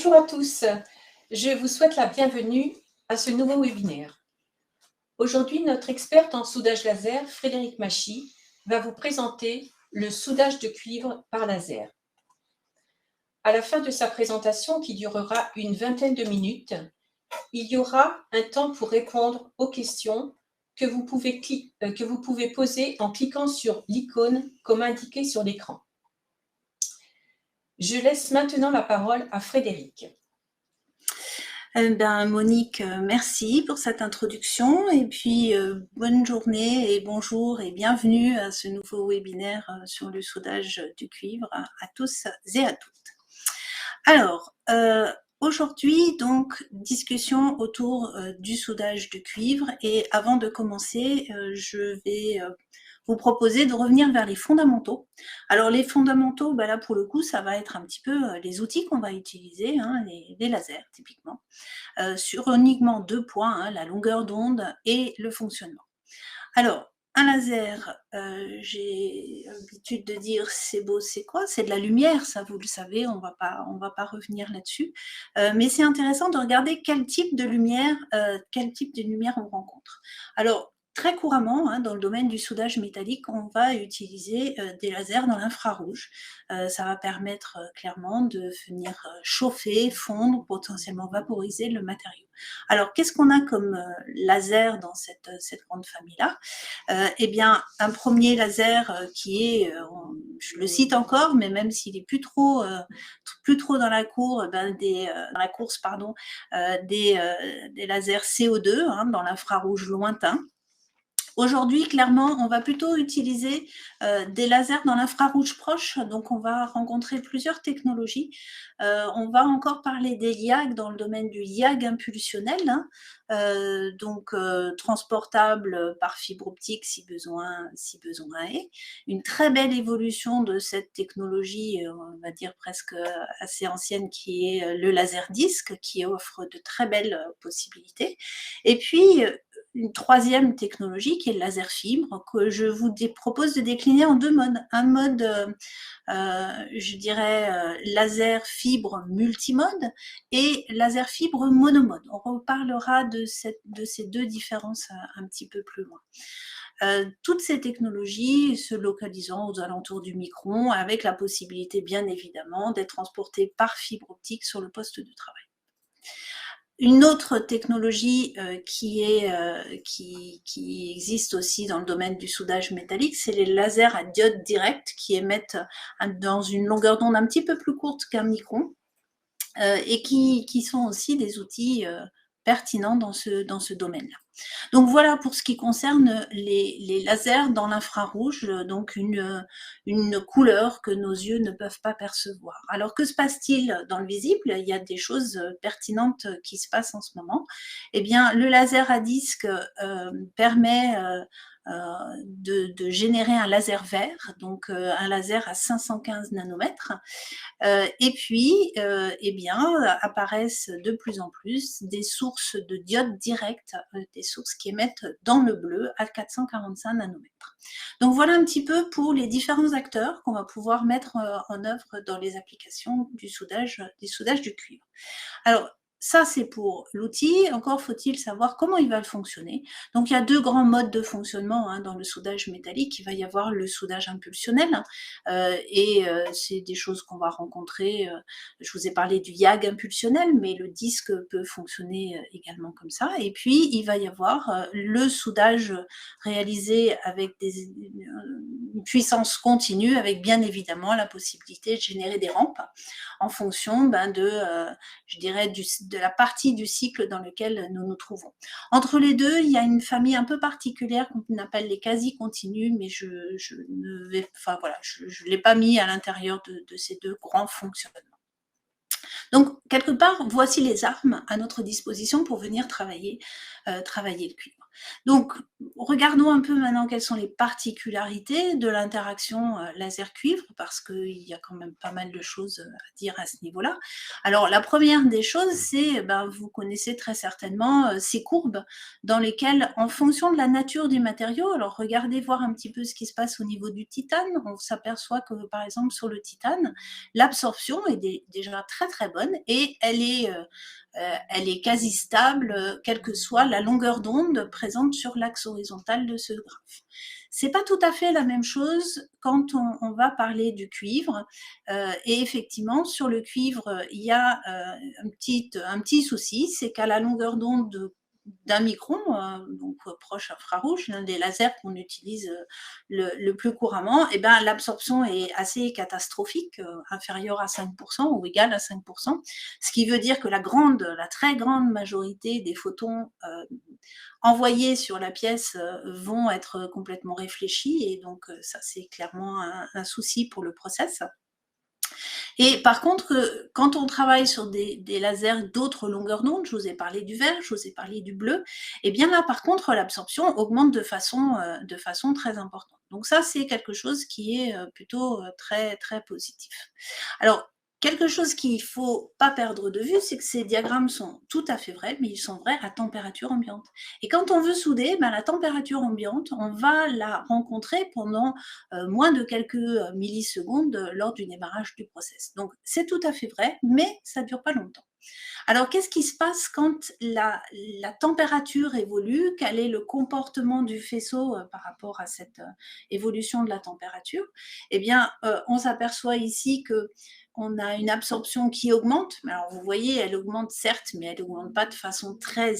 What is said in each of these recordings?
Bonjour à tous, je vous souhaite la bienvenue à ce nouveau webinaire. Aujourd'hui, notre experte en soudage laser, Frédéric Machy, va vous présenter le soudage de cuivre par laser. À la fin de sa présentation, qui durera une vingtaine de minutes, il y aura un temps pour répondre aux questions que vous pouvez poser en cliquant sur l'icône comme indiqué sur l'écran. Je laisse maintenant la parole à Frédéric. Monique, merci pour cette introduction et puis bonne journée et bonjour et bienvenue à ce nouveau webinaire sur le soudage du cuivre à tous et à toutes. Alors, aujourd'hui, donc, discussion autour du soudage du cuivre et avant de commencer, je vais vous proposer de revenir vers les fondamentaux. Alors les fondamentaux, là pour le coup, ça va être un petit peu les outils qu'on va utiliser, hein, les lasers typiquement, sur uniquement 2 points, la longueur d'onde et le fonctionnement. Alors, un laser, j'ai l'habitude de dire c'est beau, c'est quoi? C'est de la lumière, ça vous le savez, on va pas revenir là-dessus. Mais c'est intéressant de regarder quel type de lumière on rencontre. Alors, très couramment, dans le domaine du soudage métallique, on va utiliser des lasers dans l'infrarouge. Ça va permettre clairement de venir chauffer, fondre, potentiellement vaporiser le matériau. Alors, qu'est-ce qu'on a comme laser dans cette grande famille-là? Eh bien, un premier laser qui est, je le cite encore, mais même s'il est plus trop dans la course, des lasers CO2 dans l'infrarouge lointain. Aujourd'hui, clairement, on va plutôt utiliser des lasers dans l'infrarouge proche, donc on va rencontrer plusieurs technologies. On va encore parler des YAG dans le domaine du YAG impulsionnel, transportable par fibre optique si besoin est. Une très belle évolution de cette technologie, on va dire presque assez ancienne, qui est le laser disque, qui offre de très belles possibilités. Et puis, une troisième technologie qui est le laser fibre, que je vous propose de décliner en 2 modes. Un mode, je dirais, laser fibre multimode et laser fibre monomode. On reparlera de ces 2 différences un petit peu plus loin. Toutes ces technologies se localisant aux alentours du micron, avec la possibilité bien évidemment d'être transportées par fibre optique sur le poste de travail. Une autre technologie qui existe aussi dans le domaine du soudage métallique, c'est les lasers à diode directe qui émettent dans une longueur d'onde un petit peu plus courte qu'un micron et qui sont aussi des outils pertinents dans ce domaine-là. Donc voilà pour ce qui concerne les lasers dans l'infrarouge, donc une couleur que nos yeux ne peuvent pas percevoir. Alors que se passe-t-il dans le visible? Il y a des choses pertinentes qui se passent en ce moment. Eh bien, le laser à disque permet de générer un laser vert, donc un laser à 515 nanomètres. Et puis, eh bien, apparaissent de plus en plus des sources de diodes directes, des sources qui émettent dans le bleu à 445 nanomètres. Donc voilà un petit peu pour les différents acteurs qu'on va pouvoir mettre en œuvre dans les applications du soudage du cuivre. Alors, ça, c'est pour l'outil. Encore faut-il savoir comment il va fonctionner. Donc, il y a 2 grands modes de fonctionnement dans le soudage métallique. Il va y avoir le soudage impulsionnel c'est des choses qu'on va rencontrer. Je vous ai parlé du YAG impulsionnel, mais le disque peut fonctionner également comme ça. Et puis, il va y avoir le soudage réalisé avec une puissance continue, avec bien évidemment la possibilité de générer des rampes en fonction je dirais, de la partie du cycle dans lequel nous nous trouvons. Entre les deux, il y a une famille un peu particulière qu'on appelle les quasi-continus, mais je ne l'ai pas mis à l'intérieur de ces 2 grands fonctionnements. Donc, quelque part, voici les armes à notre disposition pour venir travailler le cuivre. Donc, regardons un peu maintenant quelles sont les particularités de l'interaction laser-cuivre, parce qu'il y a quand même pas mal de choses à dire à ce niveau-là. Alors, la première des choses, c'est, vous connaissez très certainement ces courbes dans lesquelles, en fonction de la nature du matériau, alors regardez voir un petit peu ce qui se passe au niveau du titane, on s'aperçoit que, par exemple, sur le titane, l'absorption est déjà très très bonne et elle est quasi stable, quelle que soit la longueur d'onde présente sur l'axe horizontal de ce graphe. C'est pas tout à fait la même chose quand on va parler du cuivre. Et effectivement, sur le cuivre, il y a un petit souci, c'est qu'à la longueur d'onde d'un micron, donc proche infrarouge, l'un des lasers qu'on utilise le plus couramment, et ben, l'absorption est assez catastrophique, inférieure à 5% ou égale à 5%, ce qui veut dire que la très grande majorité des photons envoyés sur la pièce vont être complètement réfléchis, et donc ça c'est clairement un souci pour le process. Et par contre, quand on travaille sur des lasers d'autres longueurs d'onde, je vous ai parlé du vert, je vous ai parlé du bleu, et bien là, par contre, l'absorption augmente de façon très importante. Donc ça, c'est quelque chose qui est plutôt très, très positif. Alors, quelque chose qu'il ne faut pas perdre de vue, c'est que ces diagrammes sont tout à fait vrais, mais ils sont vrais à température ambiante. Et quand on veut souder, ben, la température ambiante, on va la rencontrer pendant moins de quelques millisecondes lors du démarrage du process. Donc c'est tout à fait vrai, mais ça ne dure pas longtemps. Alors qu'est-ce qui se passe quand la température évolue? Quel est le comportement du faisceau par rapport à cette évolution de la température? Eh bien, on s'aperçoit ici que on a une absorption qui augmente. Alors vous voyez, elle augmente certes, mais elle n'augmente pas de façon très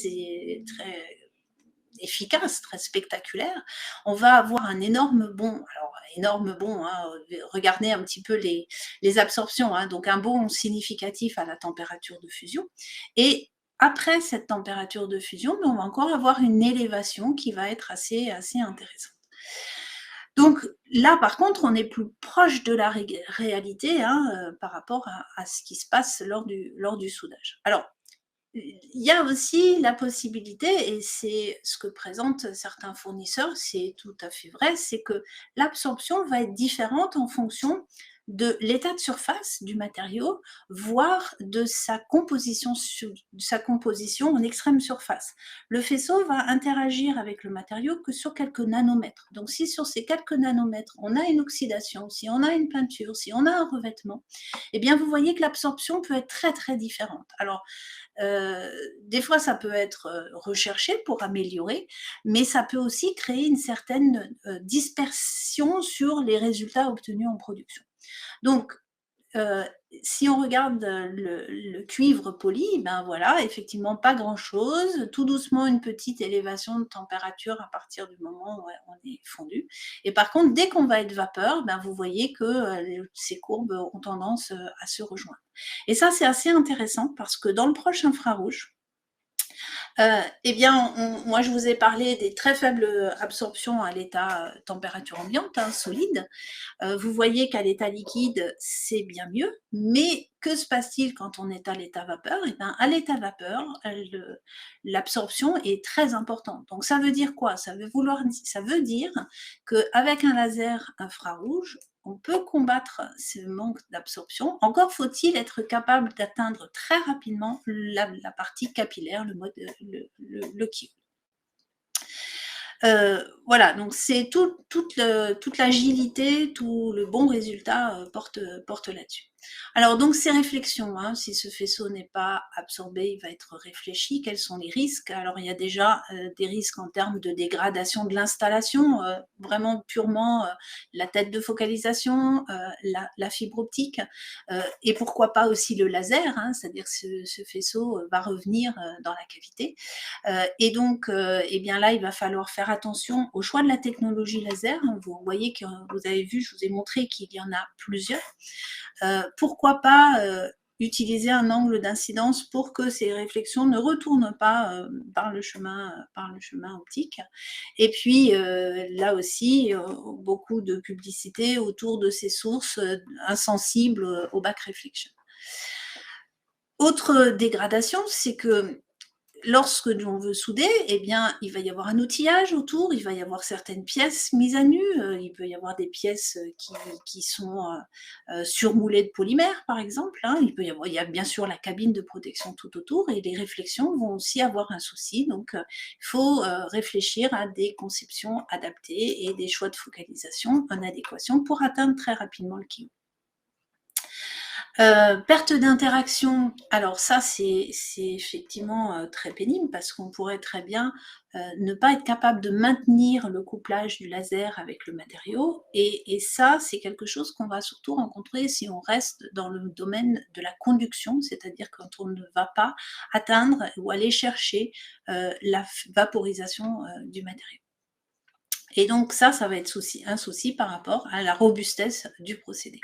efficace, très spectaculaire. On va avoir un énorme bond. Alors, énorme bond, hein, regardez un petit peu les absorptions, hein, donc un bond significatif à la température de fusion. Et après cette température de fusion, on va encore avoir une élévation qui va être assez intéressante. Donc là, par contre, on est plus proche de la réalité, hein, par rapport à ce qui se passe lors du soudage. Alors, il y a aussi la possibilité, et c'est ce que présentent certains fournisseurs, c'est tout à fait vrai, c'est que l'absorption va être différente en fonction de l'état de surface du matériau, voire de sa composition en extrême surface. Le faisceau va interagir avec le matériau que sur quelques nanomètres. Donc si sur ces quelques nanomètres, on a une oxydation, si on a une peinture, si on a un revêtement, eh bien vous voyez que l'absorption peut être très très différente. Alors, des fois, ça peut être recherché pour améliorer, mais ça peut aussi créer une certaine dispersion sur les résultats obtenus en production. Donc, euh, si on regarde le cuivre poli, ben voilà, effectivement, pas grand-chose. Tout doucement, une petite élévation de température à partir du moment où on est fondu. Et par contre, dès qu'on va être vapeur, ben vous voyez que ces courbes ont tendance à se rejoindre. Et ça, c'est assez intéressant parce que dans le proche infrarouge, eh bien, moi, je vous ai parlé des très faibles absorptions à l'état température ambiante, hein, solide. Vous voyez qu'à l'état liquide, c'est bien mieux, mais que se passe-t-il quand on est à l'état vapeur? Eh bien, à l'état vapeur, l'absorption est très importante. Donc, ça veut dire quoi? Ça veut dire qu'avec un laser infrarouge, on peut combattre ce manque d'absorption. Encore faut-il être capable d'atteindre très rapidement la partie capillaire, le kill. Voilà, donc c'est toute l'agilité, tout le bon résultat porte là-dessus. Alors donc ces réflexions, hein, si ce faisceau n'est pas absorbé, il va être réfléchi. Quels sont les risques? Alors il y a déjà des risques en termes de dégradation de l'installation, vraiment purement la tête de focalisation, la fibre optique, et pourquoi pas aussi le laser, hein, c'est-à-dire que ce faisceau va revenir dans la cavité. Et donc, eh bien là, il va falloir faire attention au choix de la technologie laser. Vous voyez que vous avez vu, je vous ai montré qu'il y en a plusieurs. Pourquoi pas utiliser un angle d'incidence pour que ces réflexions ne retournent pas par le chemin optique. Et puis là aussi, beaucoup de publicité autour de ces sources insensibles au back reflection. Autre dégradation, c'est que lorsque l'on veut souder, eh bien, il va y avoir un outillage autour, il va y avoir certaines pièces mises à nu, il peut y avoir des pièces qui sont surmoulées de polymère, par exemple, hein. Il y a bien sûr la cabine de protection tout autour, et les réflexions vont aussi avoir un souci. Donc, il faut réfléchir à des conceptions adaptées et des choix de focalisation en adéquation pour atteindre très rapidement le kill. Perte d'interaction, alors ça c'est effectivement très pénible parce qu'on pourrait très bien ne pas être capable de maintenir le couplage du laser avec le matériau et ça c'est quelque chose qu'on va surtout rencontrer si on reste dans le domaine de la conduction, c'est-à-dire quand on ne va pas atteindre ou aller chercher la vaporisation du matériau. Et donc ça va être un souci par rapport à la robustesse du procédé.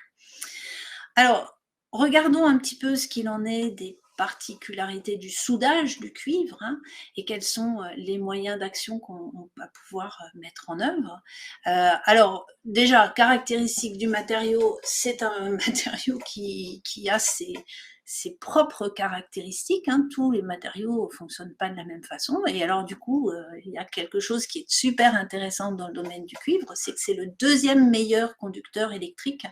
Alors, regardons un petit peu ce qu'il en est des particularités du soudage du cuivre hein, et quels sont les moyens d'action qu'on va pouvoir mettre en œuvre. Alors, déjà, caractéristique du matériau, c'est un matériau qui a ses propres caractéristiques. Hein. Tous les matériaux ne fonctionnent pas de la même façon. Et alors, du coup, il y a quelque chose qui est super intéressant dans le domaine du cuivre, c'est que c'est le deuxième meilleur conducteur électrique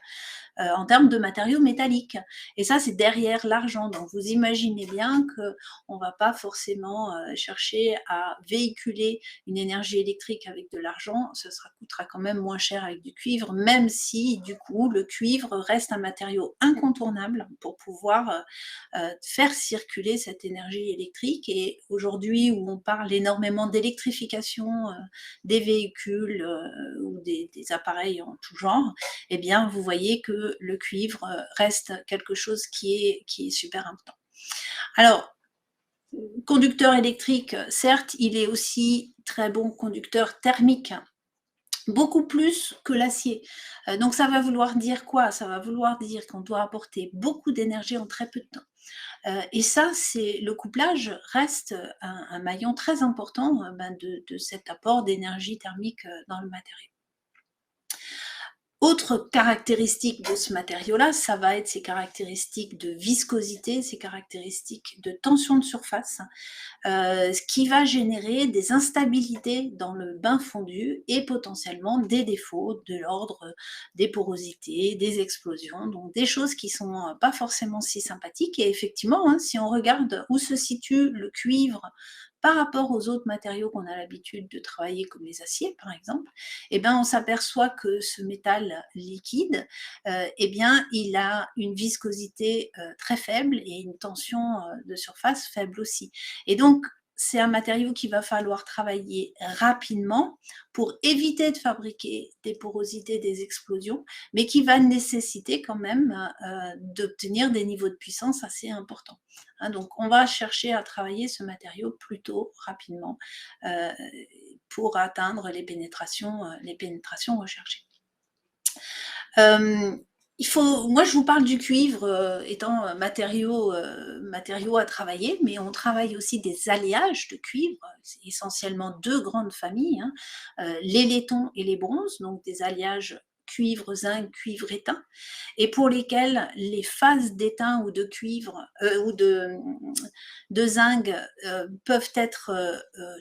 en termes de matériaux métalliques. Et ça, c'est derrière l'argent. Donc, vous imaginez bien qu'on ne va pas forcément chercher à véhiculer une énergie électrique avec de l'argent. Ça coûtera quand même moins cher avec du cuivre, même si, du coup, le cuivre reste un matériau incontournable pour pouvoir faire circuler cette énergie électrique. Et aujourd'hui, où on parle énormément d'électrification des véhicules ou des appareils en tout genre, eh bien, vous voyez que le cuivre reste quelque chose qui est super important. Alors, conducteur électrique, certes, il est aussi très bon conducteur thermique, beaucoup plus que l'acier. Donc ça va vouloir dire quoi? Ça va vouloir dire qu'on doit apporter beaucoup d'énergie en très peu de temps. Et ça, le couplage reste un maillon très important de cet apport d'énergie thermique dans le matériau. Autre caractéristique de ce matériau-là, ça va être ses caractéristiques de viscosité, ses caractéristiques de tension de surface, ce qui va générer des instabilités dans le bain fondu et potentiellement des défauts de l'ordre des porosités, des explosions, donc des choses qui sont pas forcément si sympathiques. Et effectivement, hein, si on regarde où se situe le cuivre par rapport aux autres matériaux qu'on a l'habitude de travailler, comme les aciers par exemple, eh ben, on s'aperçoit que ce métal liquide, eh bien, il a une viscosité très faible et une tension de surface faible aussi. Et donc, c'est un matériau qu'il va falloir travailler rapidement pour éviter de fabriquer des porosités, des explosions, mais qui va nécessiter quand même d'obtenir des niveaux de puissance assez importants. Hein, donc, on va chercher à travailler ce matériau plutôt rapidement pour atteindre les pénétrations recherchées. Moi, je vous parle du cuivre étant matériau à travailler, mais on travaille aussi des alliages de cuivre, c'est essentiellement deux grandes familles, hein, les laietons et les bronzes, donc des alliages cuivre, zinc, cuivre, étain, et pour lesquels les phases d'étain ou de cuivre ou de zinc peuvent être,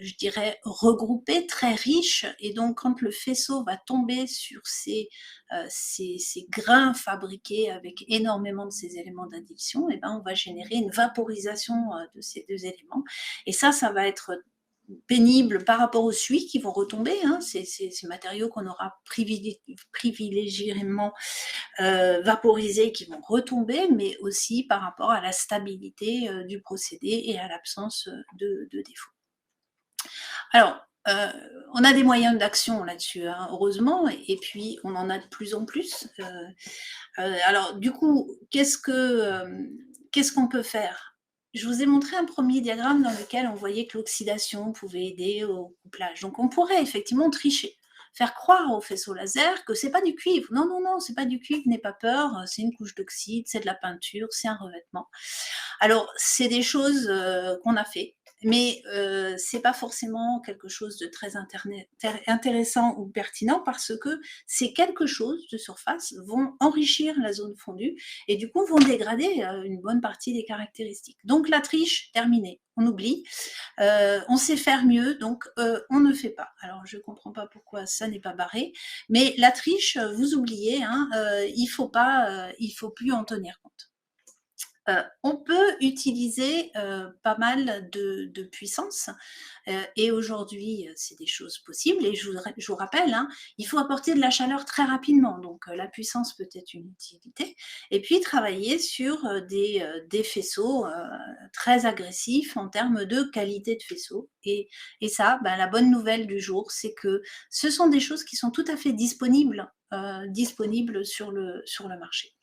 je dirais, regroupées, très riches, et donc quand le faisceau va tomber sur ces grains fabriqués avec énormément de ces éléments d'addition, et ben on va générer une vaporisation de ces deux éléments. Et ça va être pénible par rapport aux suies qui vont retomber, hein, ces matériaux qu'on aura privilégiément vaporisés qui vont retomber, mais aussi par rapport à la stabilité du procédé et à l'absence de défauts. Alors, on a des moyens d'action là-dessus, hein, heureusement, et puis on en a de plus en plus. Alors, du coup, qu'est-ce qu'on peut faire? Je vous ai montré un premier diagramme dans lequel on voyait que l'oxydation pouvait aider au couplage. Donc, on pourrait effectivement tricher, faire croire au faisceau laser que c'est pas du cuivre. Non, non, non, c'est pas du cuivre, n'aie pas peur, c'est une couche d'oxyde, c'est de la peinture, c'est un revêtement. Alors, c'est des choses qu'on a fait, mais c'est pas forcément quelque chose de très intéressant ou pertinent parce que ces quelque chose de surface vont enrichir la zone fondue et du coup vont dégrader une bonne partie des caractéristiques. Donc la triche, terminée, on oublie. On sait faire mieux, donc on ne fait pas. Alors je comprends pas pourquoi ça n'est pas barré, mais la triche, vous oubliez, hein, il faut plus en tenir compte. On peut utiliser pas mal de puissance et aujourd'hui, c'est des choses possibles et je vous rappelle, hein, il faut apporter de la chaleur très rapidement, donc la puissance peut être une utilité et puis travailler sur des faisceaux très agressifs en termes de qualité de faisceau et ça, ben, la bonne nouvelle du jour, c'est que ce sont des choses qui sont tout à fait disponibles sur le marché.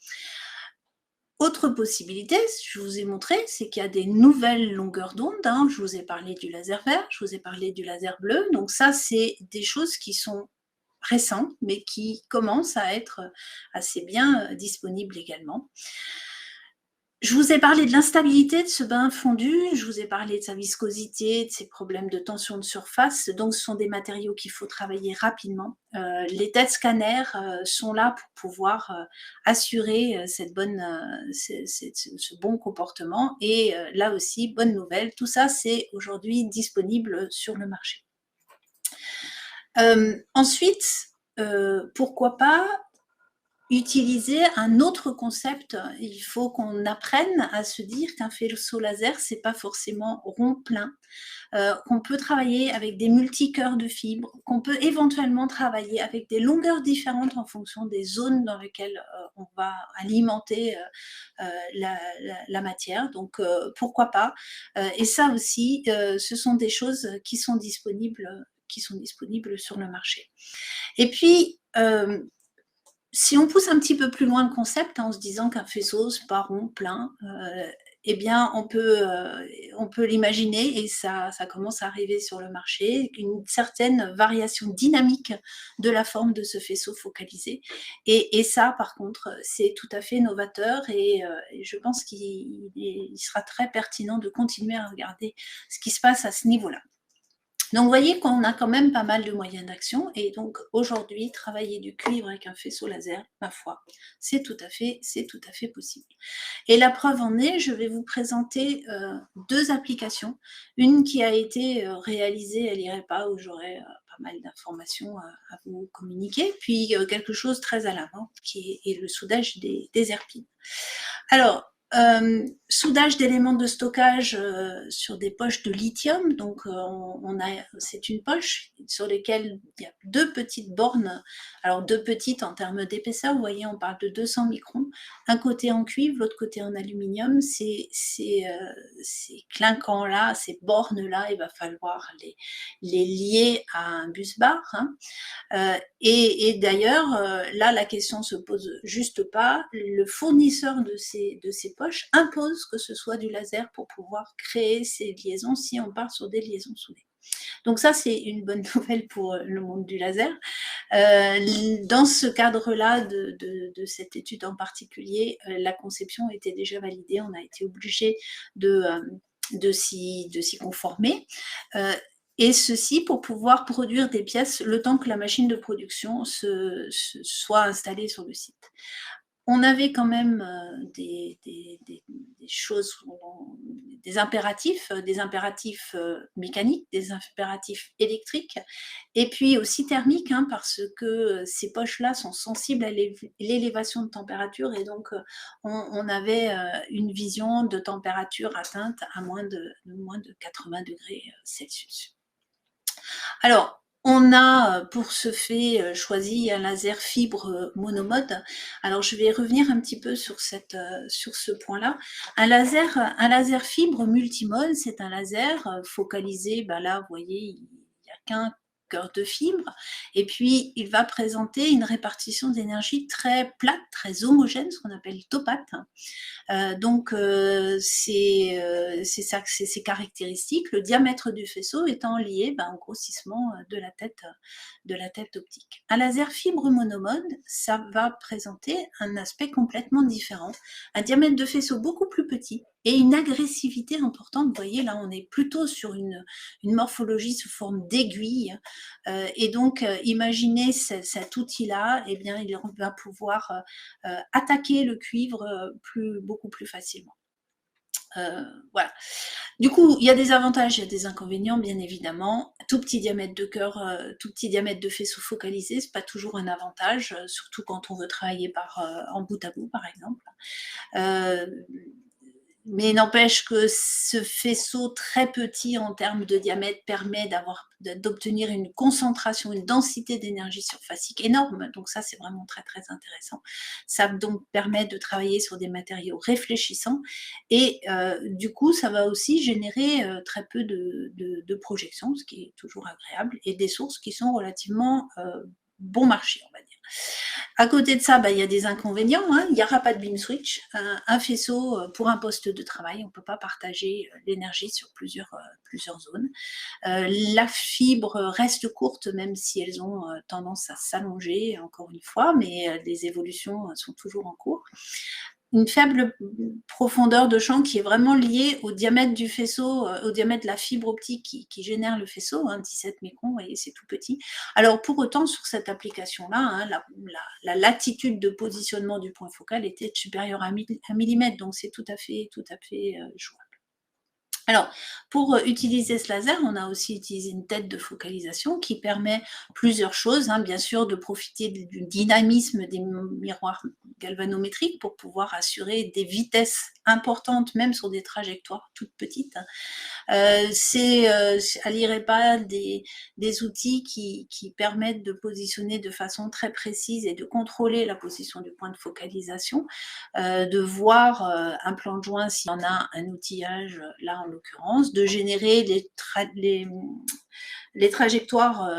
Autre possibilité, je vous ai montré, c'est qu'il y a des nouvelles longueurs d'onde, hein. Je vous ai parlé du laser vert, je vous ai parlé du laser bleu, donc ça, c'est des choses qui sont récentes, mais qui commencent à être assez bien disponibles également. Je vous ai parlé de l'instabilité de ce bain fondu, je vous ai parlé de sa viscosité, de ses problèmes de tension de surface, donc ce sont des matériaux qu'il faut travailler rapidement. Les têtes scanners sont là pour pouvoir assurer ce bon comportement et là aussi, bonne nouvelle, tout ça c'est aujourd'hui disponible sur le marché. Ensuite, pourquoi pas utiliser un autre concept. Il faut qu'on apprenne à se dire qu'un faisceau laser, c'est pas forcément rond plein, qu'on peut travailler avec des multicœurs de fibres, qu'on peut éventuellement travailler avec des longueurs différentes en fonction des zones dans lesquelles on va alimenter la matière. Donc pourquoi pas. Et ça aussi, ce sont des choses qui sont disponibles sur le marché. Et puis, si on pousse un petit peu plus loin le concept, hein, en se disant qu'un faisceau, c'est pas rond, plein, eh bien, on peut l'imaginer et ça commence à arriver sur le marché, une certaine variation dynamique de la forme de ce faisceau focalisé. Et ça, par contre, c'est tout à fait novateur et je pense qu'il sera très pertinent de continuer à regarder ce qui se passe à ce niveau-là. Donc, vous voyez qu'on a quand même pas mal de moyens d'action. Et donc, aujourd'hui, travailler du cuivre avec un faisceau laser, ma foi, c'est tout à fait possible. Et la preuve en est, je vais vous présenter 2 applications. Une qui a été réalisée à l'IREPA, où j'aurai pas mal d'informations à vous communiquer. Puis, quelque chose très à la vente, qui est le soudage des herpines. Alors, soudage d'éléments de stockage sur des poches de lithium. Donc, c'est une poche sur lesquelles il y a 2 petites bornes. Alors, 2 petites en termes d'épaisseur. Vous voyez, on parle de 200 microns. Un côté en cuivre, l'autre côté en aluminium. Ces clinquants-là, ces bornes-là, il va falloir les lier à un bus bar. Hein. Et d'ailleurs, là, la question se pose juste pas. Le fournisseur de ces poches impose que ce soit du laser pour pouvoir créer ces liaisons si on part sur des liaisons soudées. Donc ça, c'est une bonne nouvelle pour le monde du laser. Dans ce cadre-là de cette étude en particulier, la conception était déjà validée. On a été obligé de s'y conformer. Et ceci pour pouvoir produire des pièces le temps que la machine de production soit installée sur le site. On avait quand même des choses, des impératifs mécaniques, des impératifs électriques, et puis aussi thermiques, hein, parce que ces poches-là sont sensibles à l'élévation de température, et donc on avait une vision de température atteinte à moins de 80 degrés Celsius. Alors, on a pour ce fait choisi un laser fibre monomode. Alors, je vais revenir un petit peu sur ce point-là. Un laser fibre multimode, c'est un laser focalisé. Ben là, vous voyez, il n'y a qu'un cœur de fibre, et puis il va présenter une répartition d'énergie très plate, très homogène, ce qu'on appelle topate. Donc, c'est ces caractéristiques, le diamètre du faisceau étant lié au grossissement de la tête optique. Un laser fibre monomode, ça va présenter un aspect complètement différent, un diamètre de faisceau beaucoup plus petit et une agressivité importante. Vous voyez, là, on est plutôt sur une morphologie sous forme d'aiguille. Et donc, imaginez cet outil-là, eh bien, il va pouvoir attaquer le cuivre beaucoup plus facilement. Voilà. Du coup, il y a des avantages, il y a des inconvénients, bien évidemment. Tout petit diamètre de cœur, tout petit diamètre de faisceau focalisé, c'est pas toujours un avantage, surtout quand on veut travailler en bout à bout, par exemple. Mais n'empêche que ce faisceau très petit en termes de diamètre permet d'obtenir une concentration, une densité d'énergie surfacique énorme. Donc ça, c'est vraiment très, très intéressant. Ça donc permet de travailler sur des matériaux réfléchissants et du coup, ça va aussi générer très peu de projections, ce qui est toujours agréable, et des sources qui sont relativement bon marché, on va dire. À côté de ça, il y a des inconvénients. Il n'y aura pas de beam switch. Un faisceau, pour un poste de travail, on ne peut pas partager l'énergie sur plusieurs zones. La fibre reste courte, même si elles ont tendance à s'allonger, encore une fois, mais les évolutions sont toujours en cours. Une faible profondeur de champ qui est vraiment liée au diamètre du faisceau, au diamètre de la fibre optique qui génère le faisceau, 17 microns, vous voyez, c'est tout petit. Alors pour autant, sur cette application-là, la latitude de positionnement du point focal était supérieure à 1 millimètre, donc c'est tout à fait jouable. Alors, pour utiliser ce laser, on a aussi utilisé une tête de focalisation qui permet plusieurs choses. Bien sûr, de profiter du dynamisme des miroirs galvanométriques pour pouvoir assurer des vitesses importantes, même sur des trajectoires toutes petites. C'est à l'IREPA des outils qui permettent de positionner de façon très précise et de contrôler la position du point de focalisation, de voir un plan de joint s'il y en a un outillage, là en l'occurrence, de générer les trajectoires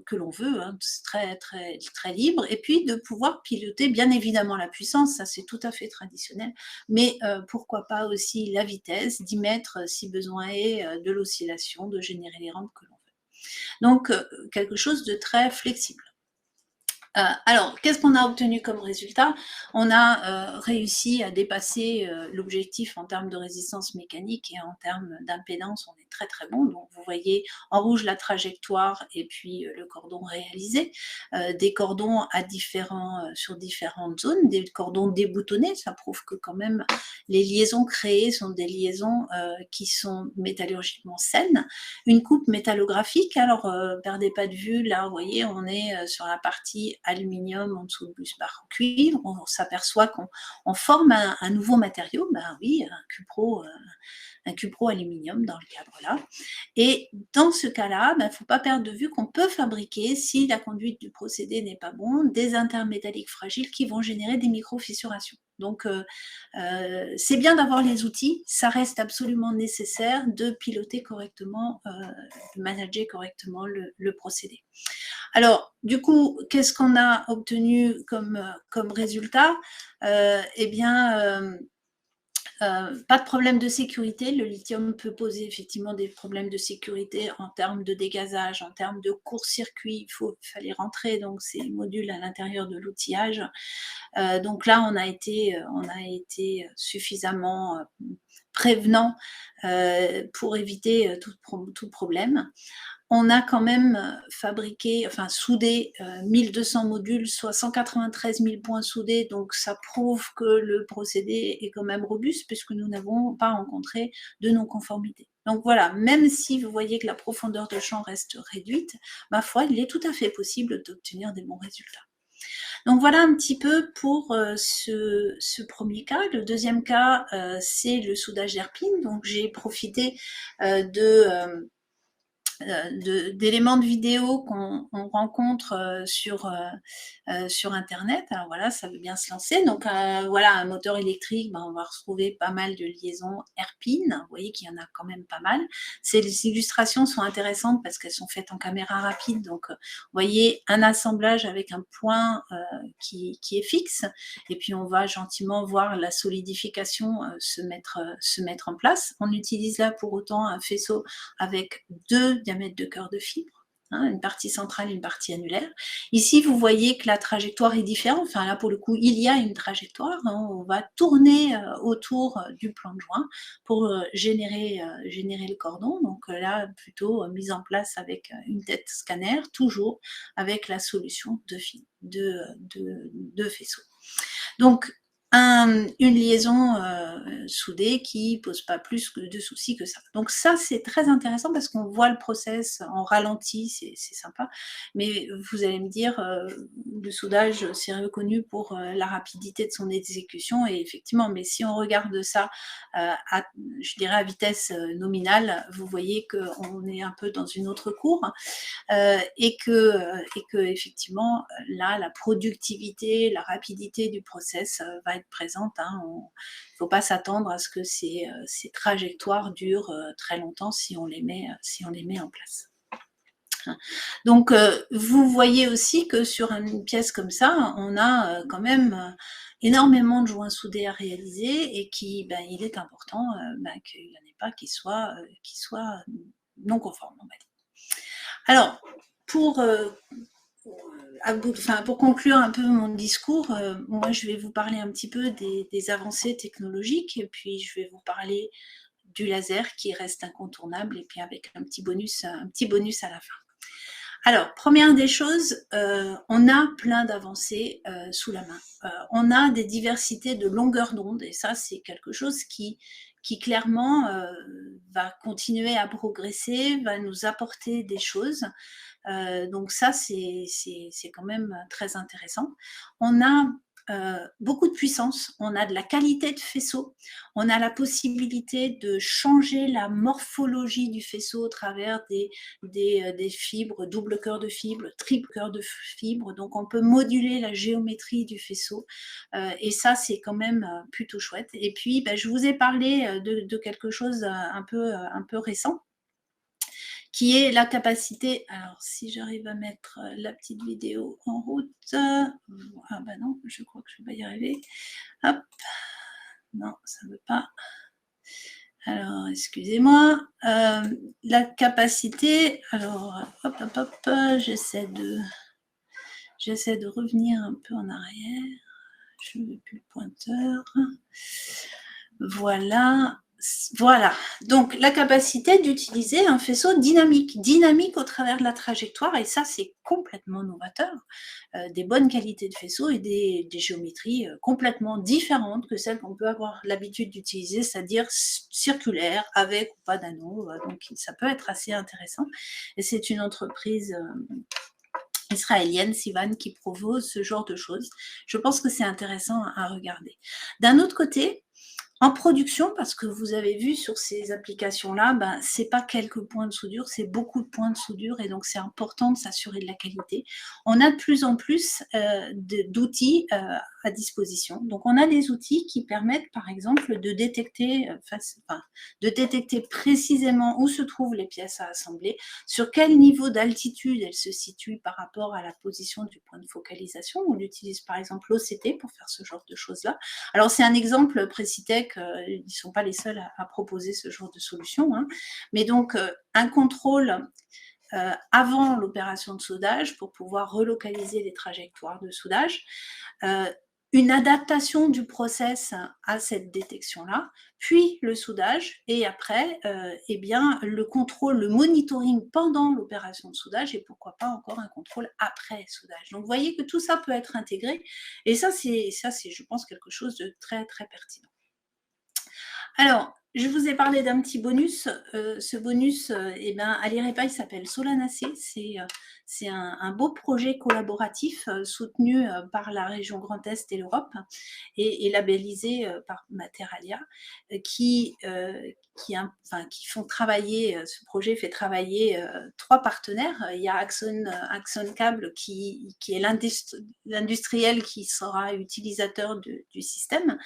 que l'on veut, c'est très libre, et puis de pouvoir piloter bien évidemment la puissance, ça c'est tout à fait traditionnel, mais pourquoi pas aussi la vitesse, d'y mettre si besoin est de l'oscillation, de générer les rampes que l'on veut. Donc quelque chose de très flexible. Alors, qu'est-ce qu'on a obtenu comme résultat? On a réussi à dépasser l'objectif en termes de résistance mécanique et en termes d'impédance, on est très très bon. Donc vous voyez en rouge la trajectoire et puis le cordon réalisé. Des cordons sur différentes zones, des cordons déboutonnés, ça prouve que quand même les liaisons créées sont des liaisons qui sont métallurgiquement saines. Une coupe métallographique, alors perdez pas de vue, là vous voyez on est sur la partie aluminium en dessous de bus barre cuivre, on s'aperçoit qu'on forme un nouveau matériau, oui, un cupro aluminium dans le cadre là. Et dans ce cas-là, il ne faut pas perdre de vue qu'on peut fabriquer, si la conduite du procédé n'est pas bonne, des intermétalliques fragiles qui vont générer des micro-fissurations. Donc, c'est bien d'avoir les outils, ça reste absolument nécessaire de piloter correctement, de manager correctement le procédé. Alors, du coup, qu'est-ce qu'on a obtenu comme résultat? Pas de problème de sécurité. Le lithium peut poser effectivement des problèmes de sécurité en termes de dégazage, en termes de court-circuit. Fallait rentrer donc ces modules à l'intérieur de l'outillage. Donc là, on a été suffisamment prévenant pour éviter tout problème. On a quand même soudé 1200 modules, soit 193 000 points soudés, donc ça prouve que le procédé est quand même robuste puisque nous n'avons pas rencontré de non-conformité. Donc voilà, même si vous voyez que la profondeur de champ reste réduite, ma foi, il est tout à fait possible d'obtenir des bons résultats. Donc voilà un petit peu pour ce premier cas. Le deuxième cas, c'est le soudage d'Herpine. Donc j'ai profité d'éléments de vidéo qu'on rencontre sur internet. Alors voilà, ça veut bien se lancer. Donc voilà, un moteur électrique, on va retrouver pas mal de liaisons Herpine. Vous voyez qu'il y en a quand même pas mal. Ces illustrations sont intéressantes parce qu'elles sont faites en caméra rapide. Donc vous voyez un assemblage avec un point qui est fixe, et puis on va gentiment voir la solidification se mettre en place. On utilise là pour autant un faisceau avec 2 diamètres de cœur de fibre, une partie centrale et une partie annulaire. Ici, vous voyez que la trajectoire est différente. Enfin, là, pour le coup, il y a une trajectoire. On va tourner autour du plan de joint pour générer le cordon. Donc là, plutôt mise en place avec une tête scanner, toujours avec la solution de faisceau. Donc, une liaison soudée qui pose pas plus de soucis que ça. Donc ça, c'est très intéressant parce qu'on voit le process en ralenti, c'est sympa. Mais vous allez me dire, le soudage, c'est reconnu pour la rapidité de son exécution et effectivement, mais si on regarde ça je dirais à vitesse nominale, vous voyez qu'on est un peu dans une autre cour et que effectivement là, la productivité, la rapidité du process va être présente. Hein. Il ne faut pas s'attendre à ce que ces trajectoires durent très longtemps si on les met en place. Donc, vous voyez aussi que sur une pièce comme ça, on a quand même énormément de joints soudés à réaliser et il est important qu'il n'y en ait pas qui soient non conformes, on va dire. Alors, pour conclure un peu mon discours, moi je vais vous parler un petit peu des avancées technologiques et puis je vais vous parler du laser qui reste incontournable et puis avec un petit bonus à la fin. Alors, première des choses, on a plein d'avancées sous la main. On a des diversités de longueurs d'onde et ça c'est quelque chose qui clairement va continuer à progresser, va nous apporter des choses. Donc ça, c'est quand même très intéressant. On a beaucoup de puissance, on a de la qualité de faisceau, on a la possibilité de changer la morphologie du faisceau au travers des fibres, double cœur de fibre, triple cœur de fibre, donc on peut moduler la géométrie du faisceau et ça c'est quand même plutôt chouette. Et puis je vous ai parlé de quelque chose un peu récent, qui est la capacité, alors si j'arrive à mettre la petite vidéo en route, ah bah non, je crois que je ne vais pas y arriver, hop, non, ça ne veut pas, alors excusez-moi, la capacité, alors hop, hop, hop, j'essaie de revenir un peu en arrière, je ne veux plus le pointeur, voilà, donc la capacité d'utiliser un faisceau dynamique au travers de la trajectoire, et ça c'est complètement novateur, des bonnes qualités de faisceau et des géométries complètement différentes que celles qu'on peut avoir l'habitude d'utiliser, c'est-à-dire circulaires, avec ou pas d'anneaux, donc ça peut être assez intéressant, et c'est une entreprise israélienne, Sivan, qui propose ce genre de choses. Je pense que c'est intéressant à regarder. D'un autre côté, en production, parce que vous avez vu sur ces applications-là, c'est pas quelques points de soudure, c'est beaucoup de points de soudure et donc c'est important de s'assurer de la qualité. On a de plus en plus d'outils à disposition. Donc on a des outils qui permettent par exemple de détecter précisément où se trouvent les pièces à assembler, sur quel niveau d'altitude elles se situent par rapport à la position du point de focalisation. On utilise par exemple l'OCT pour faire ce genre de choses-là. Alors c'est un exemple Précitech, ils ne sont pas les seuls à proposer ce genre de solution, hein. Mais donc un contrôle avant l'opération de soudage pour pouvoir relocaliser les trajectoires de soudage, une adaptation du process à cette détection-là, puis le soudage, et après, le contrôle, le monitoring pendant l'opération de soudage, et pourquoi pas encore un contrôle après soudage. Donc, vous voyez que tout ça peut être intégré, et ça, c'est, je pense, quelque chose de très, très pertinent. Alors, je vous ai parlé d'un petit bonus. Ce bonus, à l'IREPA, il s'appelle Solanacé. C'est un beau projet collaboratif soutenu par la région Grand Est et l'Europe et labellisé par Materalia, qui font travailler, ce projet fait travailler 3 partenaires. Il y a Axon Cable qui est l'industriel qui sera utilisateur du système,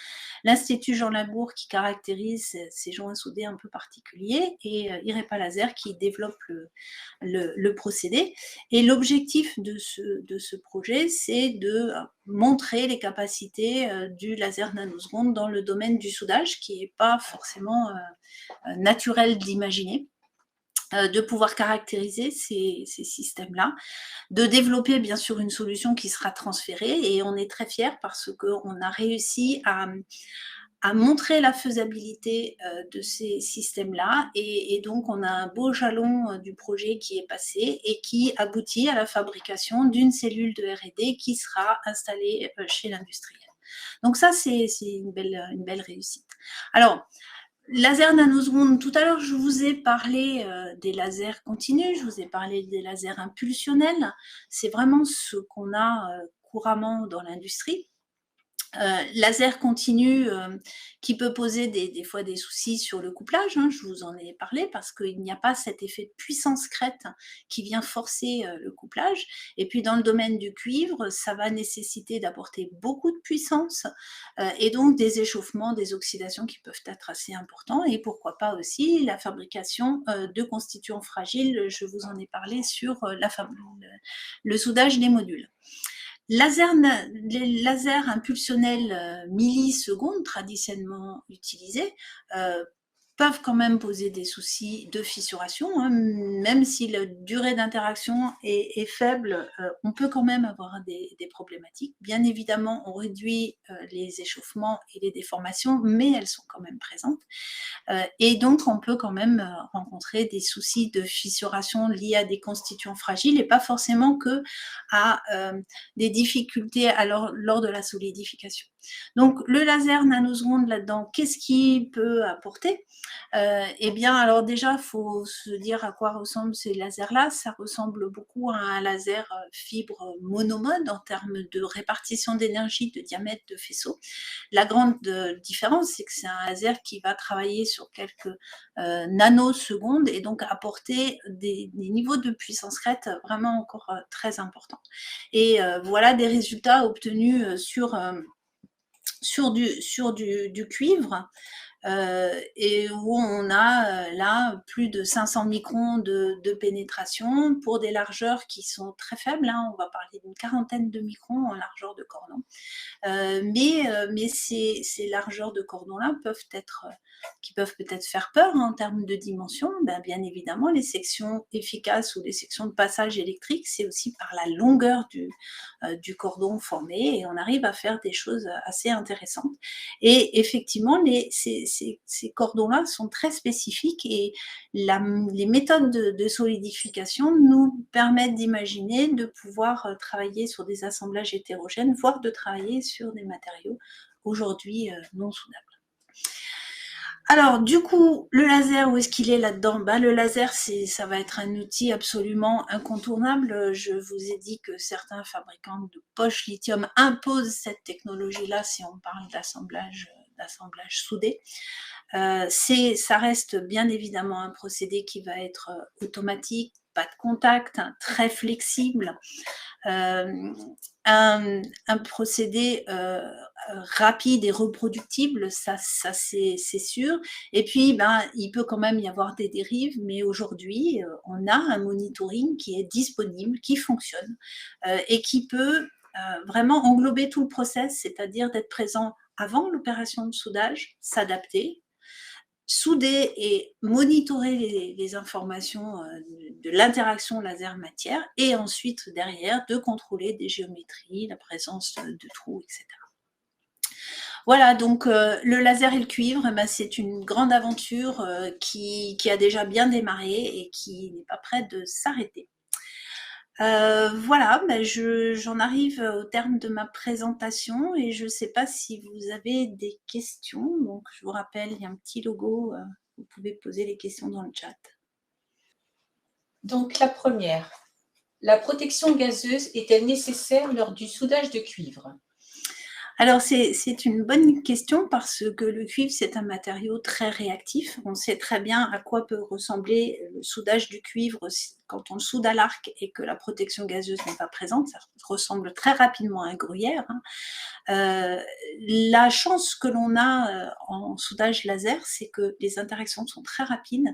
l'Institut Jean Labour qui caractérise ces joints soudés un peu particuliers et IREPA Laser qui développe le procédé. Et l'objectif de ce projet, c'est de montrer les capacités du laser nanoseconde dans le domaine du soudage, qui n'est pas forcément naturel d'imaginer, de pouvoir caractériser ces systèmes-là, de développer bien sûr une solution qui sera transférée, et on est très fiers parce qu'on a réussi à montrer la faisabilité de ces systèmes-là, et donc on a un beau jalon du projet qui est passé et qui aboutit à la fabrication d'une cellule de R&D qui sera installée chez l'industriel. Donc ça, c'est une belle réussite. Alors, laser nanoseconde, tout à l'heure, je vous ai parlé des lasers continus, je vous ai parlé des lasers impulsionnels. C'est vraiment ce qu'on a couramment dans l'industrie. Laser continu qui peut poser des fois des soucis sur le couplage, hein, je vous en ai parlé, parce qu'il n'y a pas cet effet de puissance crête qui vient forcer le couplage. Et puis dans le domaine du cuivre, ça va nécessiter d'apporter beaucoup de puissance et donc des échauffements, des oxydations qui peuvent être assez importants. Et pourquoi pas aussi la fabrication de constituants fragiles, je vous en ai parlé sur le soudage des modules. Les lasers impulsionnels millisecondes traditionnellement utilisés peuvent quand même poser des soucis de fissuration, hein, même si la durée d'interaction est faible, on peut quand même avoir des problématiques. Bien évidemment, on réduit les échauffements et les déformations, mais elles sont quand même présentes. Et donc, on peut quand même rencontrer des soucis de fissuration liés à des constituants fragiles et pas forcément que à des difficultés lors de la solidification. Donc, le laser nanoseconde là-dedans, qu'est-ce qu'il peut apporter? Eh bien, alors déjà, il faut se dire à quoi ressemblent ces lasers-là. Ça ressemble beaucoup à un laser fibre monomode en termes de répartition d'énergie, de diamètre de faisceau. La grande différence, c'est que c'est un laser qui va travailler sur quelques nanosecondes et donc apporter des niveaux de puissance crête vraiment encore très importants. Et voilà des résultats obtenus sur du cuivre et où on a là plus de 500 microns de pénétration pour des largeurs qui sont très faibles, hein, on va parler d'une quarantaine de microns en largeur de cordon. Mais ces largeurs de cordon-là qui peuvent peut-être faire peur en termes de dimension. Bien évidemment, les sections efficaces ou les sections de passage électrique, c'est aussi par la longueur du cordon formé et on arrive à faire des choses assez intéressantes. Et effectivement, ces cordons-là sont très spécifiques et les méthodes de solidification nous permettent d'imaginer de pouvoir travailler sur des assemblages hétérogènes, voire de travailler sur des matériaux aujourd'hui non soudables. Alors, du coup, le laser, où est-ce qu'il est là-dedans? Le laser, ça va être un outil absolument incontournable. Je vous ai dit que certains fabricants de poches lithium imposent cette technologie-là si on parle d'assemblage soudé. Ça reste bien évidemment un procédé qui va être automatique, pas de contact, très flexible, un procédé rapide et reproductible, ça c'est sûr. Et puis, il peut quand même y avoir des dérives, mais aujourd'hui, on a un monitoring qui est disponible, qui fonctionne et qui peut vraiment englober tout le process, c'est-à-dire d'être présent avant l'opération de soudage, s'adapter, souder et monitorer les informations de l'interaction laser-matière et ensuite derrière de contrôler des géométries, la présence de trous, etc. Voilà, donc le laser et le cuivre, c'est une grande aventure qui a déjà bien démarré et qui n'est pas prête de s'arrêter. Voilà, j'en arrive au terme de ma présentation et je ne sais pas si vous avez des questions. Donc, je vous rappelle, il y a un petit logo, vous pouvez poser les questions dans le chat. Donc, la première, la protection gazeuse est-elle nécessaire lors du soudage de cuivre? Alors, c'est une bonne question parce que le cuivre, c'est un matériau très réactif. On sait très bien à quoi peut ressembler le soudage du cuivre quand on le soude à l'arc et que la protection gazeuse n'est pas présente. Ça ressemble très rapidement à un gruyère, hein. La chance que l'on a en soudage laser, c'est que les interactions sont très rapides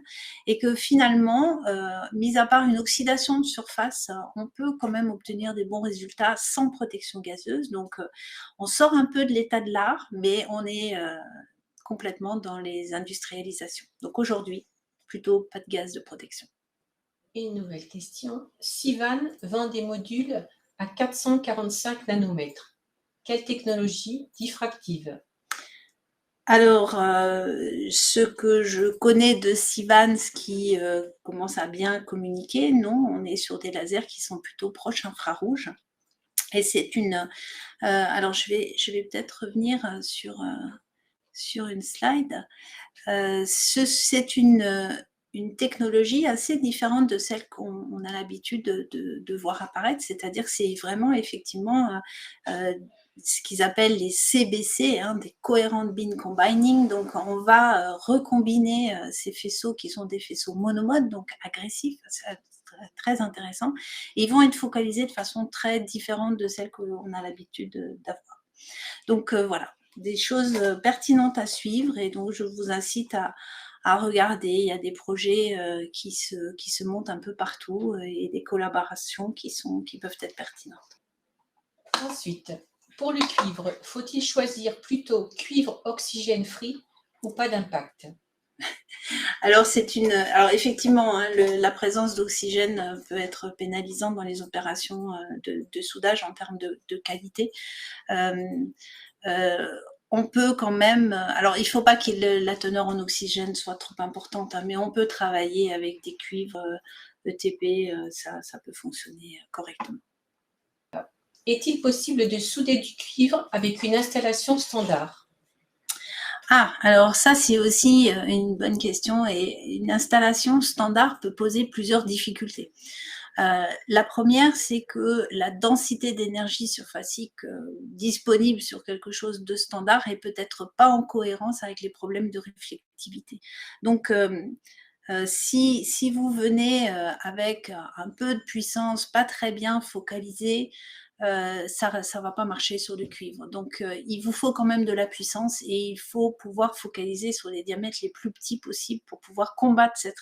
et que finalement, mis à part une oxydation de surface, on peut quand même obtenir des bons résultats sans protection gazeuse. Donc, on sort un peu de l'état de l'art, mais on est complètement dans les industrialisations. Donc aujourd'hui, plutôt pas de gaz de protection. Une nouvelle question. Sivan vend des modules à 445 nanomètres. Quelle technologie diffractive? Alors, ce que je connais de Sivans qui commence à bien communiquer, non, on est sur des lasers qui sont plutôt proches infrarouges. Et c'est une... alors je vais peut-être revenir sur une slide. C'est une technologie assez différente de celle qu'on a l'habitude de voir apparaître, c'est-à-dire que c'est vraiment effectivement ce qu'ils appellent les CBC, hein, des Coherent Beam Combining. Donc on va recombiner ces faisceaux qui sont des faisceaux monomodes, donc agressifs, c'est très intéressant, et ils vont être focalisés de façon très différente de celle qu'on a l'habitude d'avoir. Donc voilà, des choses pertinentes à suivre, et donc je vous incite à regarder. Il y a des projets qui se montent un peu partout et des collaborations qui peuvent être pertinentes. Ensuite, pour le cuivre, faut-il choisir plutôt cuivre oxygène free ou pas d'impact? Alors effectivement, hein, la présence d'oxygène peut être pénalisante dans les opérations de soudage en termes de qualité. On peut quand même, alors il ne faut pas que la teneur en oxygène soit trop importante, hein, mais on peut travailler avec des cuivres ETP, ça peut fonctionner correctement. Est-il possible de souder du cuivre avec une installation standard? Ah, alors ça c'est aussi une bonne question, et une installation standard peut poser plusieurs difficultés. La première, c'est que la densité d'énergie surfacique disponible sur quelque chose de standard est peut-être pas en cohérence avec les problèmes de réflectivité. Donc, si vous venez avec un peu de puissance, pas très bien focalisée, ça va pas marcher sur le cuivre. Donc, il vous faut quand même de la puissance, et il faut pouvoir focaliser sur les diamètres les plus petits possibles pour pouvoir combattre cette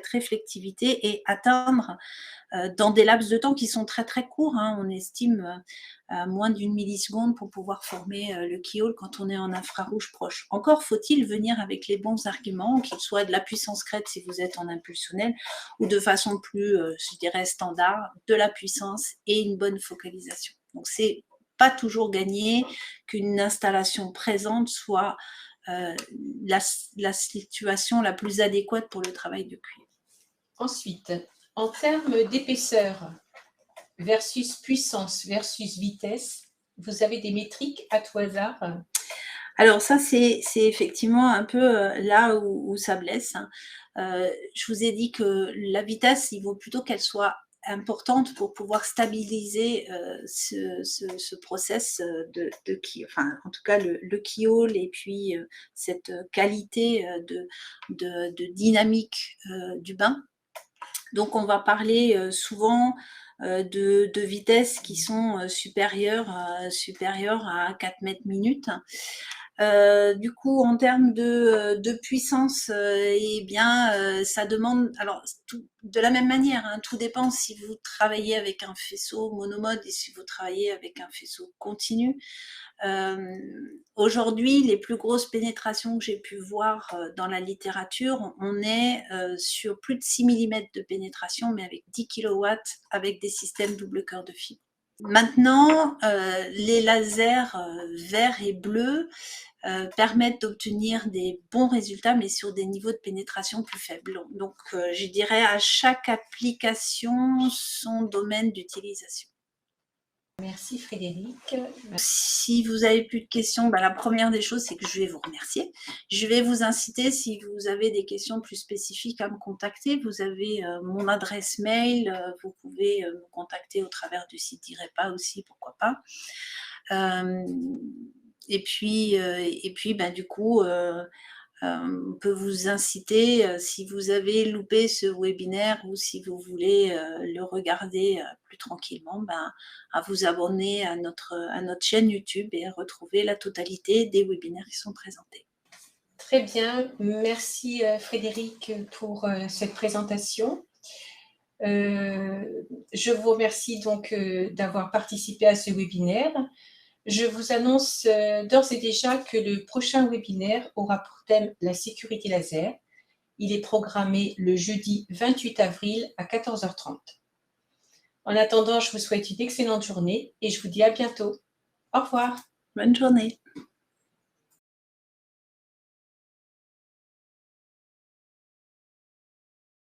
réflectivité et atteindre dans des laps de temps qui sont très très courts, hein. On estime moins d'1 milliseconde pour pouvoir former le keyhole quand on est en infrarouge proche. Encore faut-il venir avec les bons arguments, qu'il soit de la puissance crête si vous êtes en impulsionnel, ou de façon plus, je dirais, standard, de la puissance et une bonne focalisation. Donc c'est pas toujours gagné qu'une installation présente soit la situation la plus adéquate pour le travail de cuivre. Ensuite, en termes d'épaisseur versus puissance versus vitesse, vous avez des métriques à tout hasard? Alors ça, c'est effectivement un peu là où ça blesse, hein. Je vous ai dit que la vitesse, il vaut plutôt qu'elle soit importante pour pouvoir stabiliser ce process enfin en tout cas le keyhole, et puis cette qualité de dynamique du bain. Donc on va parler souvent de vitesses qui sont supérieures à 4 mètres minutes. Du coup, en termes de puissance, eh bien, ça demande, alors de la même manière, hein, tout dépend si vous travaillez avec un faisceau monomode et si vous travaillez avec un faisceau continu. Aujourd'hui, les plus grosses pénétrations que j'ai pu voir dans la littérature, on est sur plus de 6 millimètres de pénétration, mais avec 10 kilowatts, avec des systèmes double cœur de fibre. Maintenant, les lasers verts et bleus permettent d'obtenir des bons résultats, mais sur des niveaux de pénétration plus faibles. Donc, je dirais à chaque application son domaine d'utilisation. Merci Frédéric. Si vous avez plus de questions, la première des choses, c'est que je vais vous remercier. Je vais vous inciter, si vous avez des questions plus spécifiques, à me contacter. Vous avez mon adresse mail, vous pouvez me contacter au travers du site d'IREPA aussi, pourquoi pas. Et puis, du coup, on peut vous inciter, si vous avez loupé ce webinaire ou si vous voulez le regarder plus tranquillement, à vous abonner à notre chaîne YouTube et à retrouver la totalité des webinaires qui sont présentés. Très bien, merci Frédéric pour cette présentation. Je vous remercie donc d'avoir participé à ce webinaire. Je vous annonce d'ores et déjà que le prochain webinaire aura pour thème la sécurité laser. Il est programmé le jeudi 28 avril à 14h30. En attendant, je vous souhaite une excellente journée et je vous dis à bientôt. Au revoir. Bonne journée.